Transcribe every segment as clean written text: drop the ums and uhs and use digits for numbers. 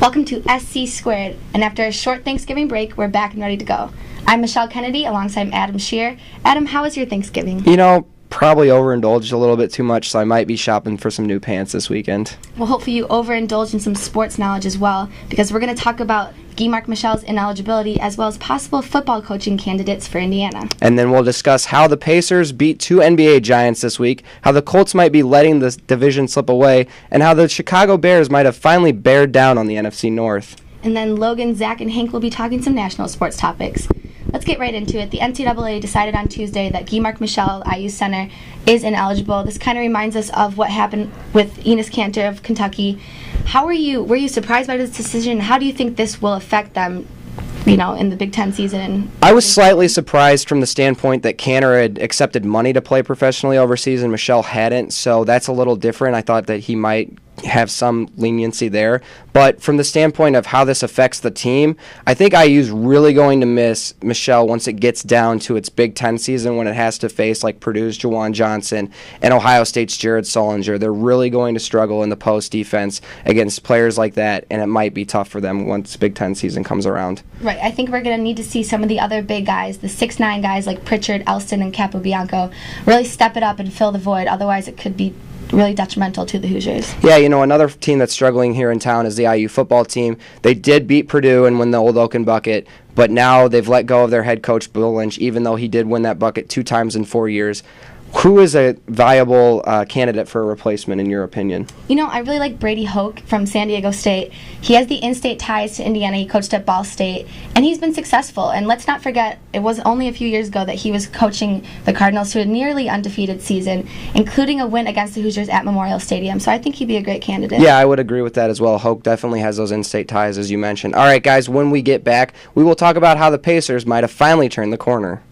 Welcome to SC Squared, and after a short Thanksgiving break, we're back and ready to go. I'm Michelle Kennedy, alongside Adam Shear. Adam, how was your Thanksgiving? Probably overindulged a little bit too much, so I might be shopping for some new pants this weekend. Well, hopefully you overindulge in some sports knowledge as well, because we're going to talk about Guy-Marc Michel's ineligibility as well as possible football coaching candidates for Indiana. And then we'll discuss how the Pacers beat two NBA giants this week, how the Colts might be letting the division slip away, and how the Chicago Bears might have finally bared down on the NFC North. And then Logan, Zach, and Hank will be talking some national sports topics. Let's get right into it. The NCAA decided on Tuesday that Guy-Marc Michel, IU center, is ineligible. This kind of reminds us of what happened with Enes Kanter of Kentucky. Were you surprised by this decision? How do you think this will affect them, in the Big Ten season? I was slightly surprised from the standpoint that Kanter had accepted money to play professionally overseas and Michel hadn't, so that's a little different. I thought that he might have some leniency there. But from the standpoint of how this affects the team, I think IU's really going to miss Michel once it gets down to its Big Ten season when it has to face like Purdue's Juwan Johnson and Ohio State's Jared Sullinger. They're really going to struggle in the post defense against players like that, and it might be tough for them once Big Ten season comes around. Right. I think we're going to need to see some of the other big guys, the 6'9" guys like Pritchard, Elston, and Capobianco, really step it up and fill the void. Otherwise, it could be really detrimental to the Hoosiers. Yeah, another team that's struggling here in town is the IU football team. They did beat Purdue and win the Old Oaken Bucket, but now they've let go of their head coach, Bill Lynch, even though he did win that bucket 2 times in 4 years. Who is a viable candidate for a replacement, in your opinion? I really like Brady Hoke from San Diego State. He has the in-state ties to Indiana. He coached at Ball State, and he's been successful. And let's not forget, it was only a few years ago that he was coaching the Cardinals to a nearly undefeated season, including a win against the Hoosiers at Memorial Stadium. So I think he'd be a great candidate. Yeah, I would agree with that as well. Hoke definitely has those in-state ties, as you mentioned. All right, guys, when we get back, we will talk about how the Pacers might have finally turned the corner.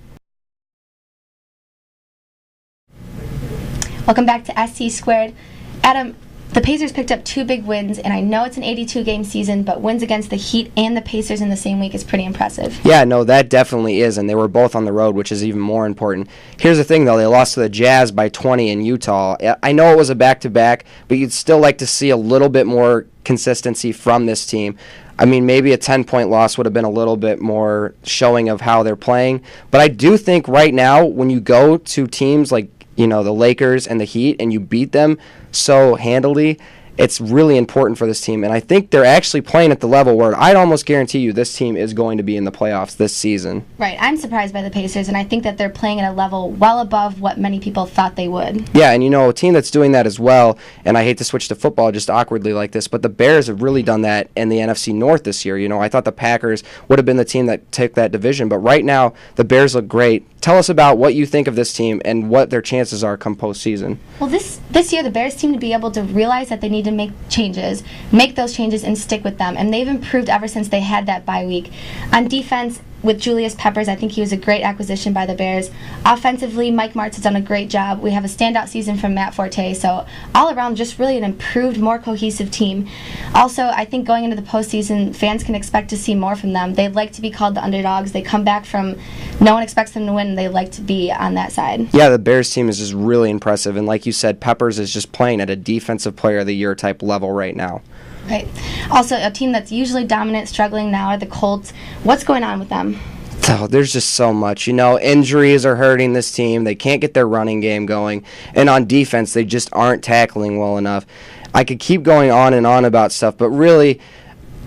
Welcome back to SC Squared. Adam, the Pacers picked up 2 big wins, and I know it's an 82-game season, but wins against the Heat and the Pacers in the same week is pretty impressive. Yeah, no, that definitely is, and they were both on the road, which is even more important. Here's the thing, though. They lost to the Jazz by 20 in Utah. I know it was a back-to-back, but you'd still like to see a little bit more consistency from this team. I mean, maybe a 10-point loss would have been a little bit more showing of how they're playing, but I do think right now when you go to teams like the Lakers and the Heat, and you beat them so handily, it's really important for this team. And I think they're actually playing at the level where I'd almost guarantee you this team is going to be in the playoffs this season. Right. I'm surprised by the Pacers, and I think that they're playing at a level well above what many people thought they would. Yeah, and a team that's doing that as well, and I hate to switch to football just awkwardly like this, but the Bears have really done that in the NFC North this year. I thought the Packers would have been the team that took that division, but right now the Bears look great. Tell us about what you think of this team and what their chances are come postseason. Well, this year the Bears seem to be able to realize that they need to make those changes and stick with them, and they've improved ever since they had that bye week. On defense, with Julius Peppers, I think he was a great acquisition by the Bears. Offensively, Mike Martz has done a great job. We have a standout season from Matt Forte, so all around just really an improved, more cohesive team. Also, I think going into the postseason, fans can expect to see more from them. They like to be called the underdogs. They come back from no one expects them to win, and they like to be on that side. Yeah, the Bears team is just really impressive, and like you said, Peppers is just playing at a defensive player of the year type level right now. Right. Also, a team that's usually dominant, struggling now are the Colts. What's going on with them? Oh, there's just so much. Injuries are hurting this team. They can't get their running game going. And on defense, they just aren't tackling well enough. I could keep going on and on about stuff, but really,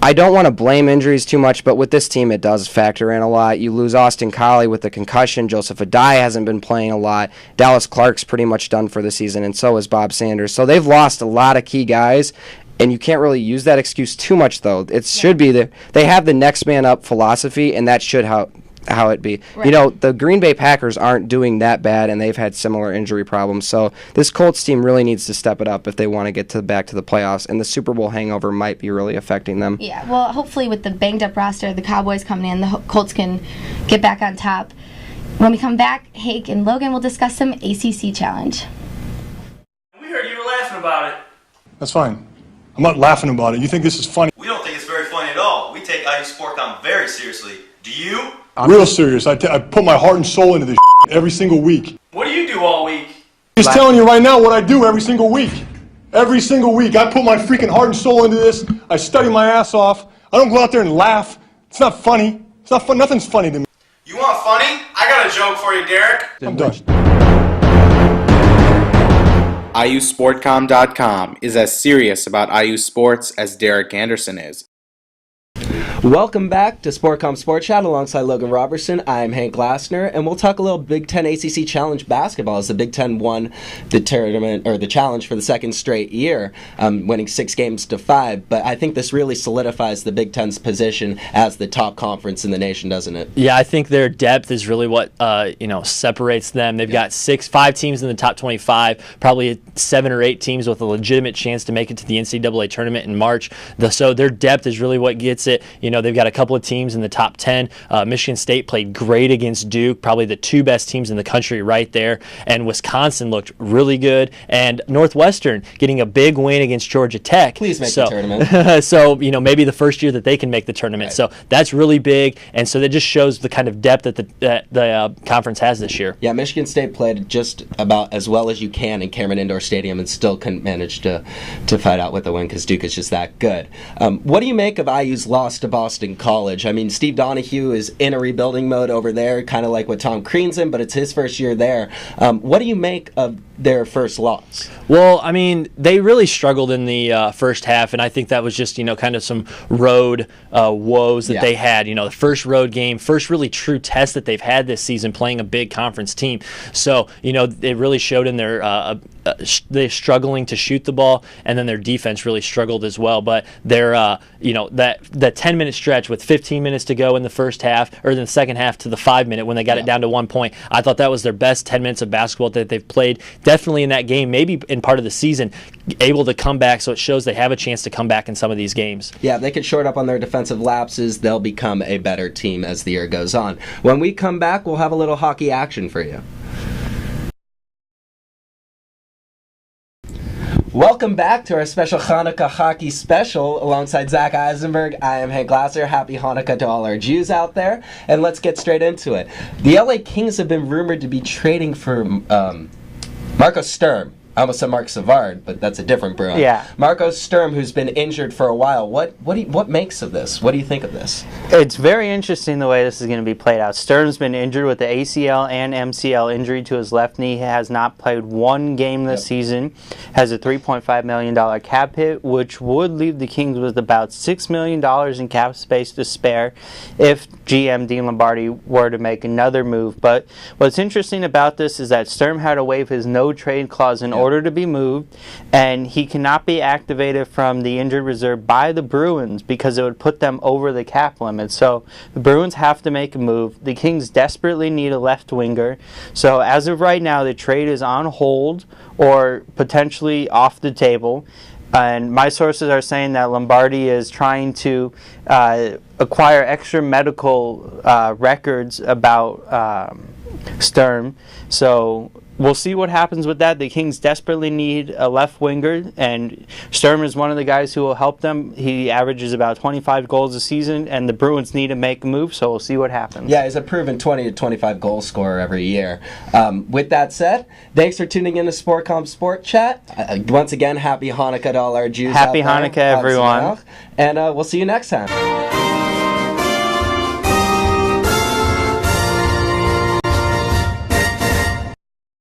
I don't want to blame injuries too much, but with this team, it does factor in a lot. You lose Austin Collie with the concussion. Joseph Adai hasn't been playing a lot. Dallas Clark's pretty much done for the season, and so is Bob Sanders. So they've lost a lot of key guys. And you can't really use that excuse too much, though. It should be that they have the next man up philosophy, and that should how it be. Right. The Green Bay Packers aren't doing that bad, and they've had similar injury problems. So this Colts team really needs to step it up if they want to get back to the playoffs, and the Super Bowl hangover might be really affecting them. Yeah, well, hopefully with the banged-up roster, the Cowboys coming in, the Colts can get back on top. When we come back, Hank and Logan will discuss some ACC challenge. We heard you were laughing about it. That's fine. I'm not laughing about it. You think this is funny? We don't think it's very funny at all. We take IU SportCom very seriously. Do you? I'm real serious. I put my heart and soul into this every single week. What do you do all week? Just telling you right now what I do every single week. Every single week, I put my freaking heart and soul into this. I study my ass off. I don't go out there and laugh. It's not funny. It's not fun. Nothing's funny to me. You want funny? I got a joke for you, Derek. I'm done. IUSportCom.com is as serious about IU sports as Derek Anderson is. Welcome back to SportCom Sport Chat alongside Logan Robertson. I'm Hank Glassner, and we'll talk a little Big Ten ACC Challenge basketball as the Big Ten won the tournament or the challenge for the second straight year, winning 6-5. But I think this really solidifies the Big Ten's position as the top conference in the nation, doesn't it? Yeah, I think their depth is really what separates them. They've got 5 teams in the top 25, probably 7 or 8 teams with a legitimate chance to make it to the NCAA tournament in March. So their depth is really what gets it. They've got a couple of teams in the top 10. Michigan State played great against Duke, probably the 2 best teams in the country right there. And Wisconsin looked really good. And Northwestern getting a big win against Georgia Tech. Please make the tournament. So, maybe the first year that they can make the tournament. Right. So that's really big. And so that just shows the kind of depth that the conference has this year. Yeah, Michigan State played just about as well as you can in Cameron Indoor Stadium and still couldn't manage to fight out with a win because Duke is just that good. What do you make of IU's loss to Boston College? I mean, Steve Donahue is in a rebuilding mode over there, kind of like what Tom Crean's in, but it's his first year there. What do you make of their first loss? Well, I mean, they really struggled in the first half, and I think that was just, kind of some road woes that they had. The first road game, first really true test that they've had this season playing a big conference team. So, it really showed in their they're struggling to shoot the ball, and then their defense really struggled as well. But they're, that 10-minute stretch with 15 minutes to go in the first half, or in the second half to the 5-minute when they got it down to 1 point, I thought that was their best 10 minutes of basketball that they've played. Definitely in that game, maybe in part of the season, able to come back, so it shows they have a chance to come back in some of these games. Yeah, if they can short up on their defensive lapses, they'll become a better team as the year goes on. When we come back, we'll have a little hockey action for you. Welcome back to our special Hanukkah hockey special alongside Zach Eisenberg. I am Hank Glasser. Happy Hanukkah to all our Jews out there. And let's get straight into it. The LA Kings have been rumored to be trading for Marco Sturm. I almost said Mark Savard, but that's a different Bruin. Yeah. Marco Sturm, who's been injured for a while. What makes of this? What do you think of this? It's very interesting the way this is going to be played out. Sturm's been injured with the ACL and MCL injury to his left knee. He has not played one game this season. Has a $3.5 million cap hit, which would leave the Kings with about $6 million in cap space to spare if GM Dean Lombardi were to make another move. But what's interesting about this is that Sturm had to waive his no-trade clause in order to be moved, and he cannot be activated from the injured reserve by the Bruins because it would put them over the cap limit. So the Bruins have to make a move. The Kings desperately need a left winger. So as of right now, the trade is on hold or potentially off the table. And my sources are saying that Lombardi is trying to acquire extra medical records about Sturm. So we'll see what happens with that. The Kings desperately need a left winger, and Sturm is one of the guys who will help them. He averages about 25 goals a season, and the Bruins need to make a move, so we'll see what happens. Yeah, he's a proven 20 to 25 goal scorer every year. With that said, thanks for tuning in to SportCom Sport Chat. Once again, happy Hanukkah to all our Jews Happy out there. Hanukkah, everyone. And we'll see you next time.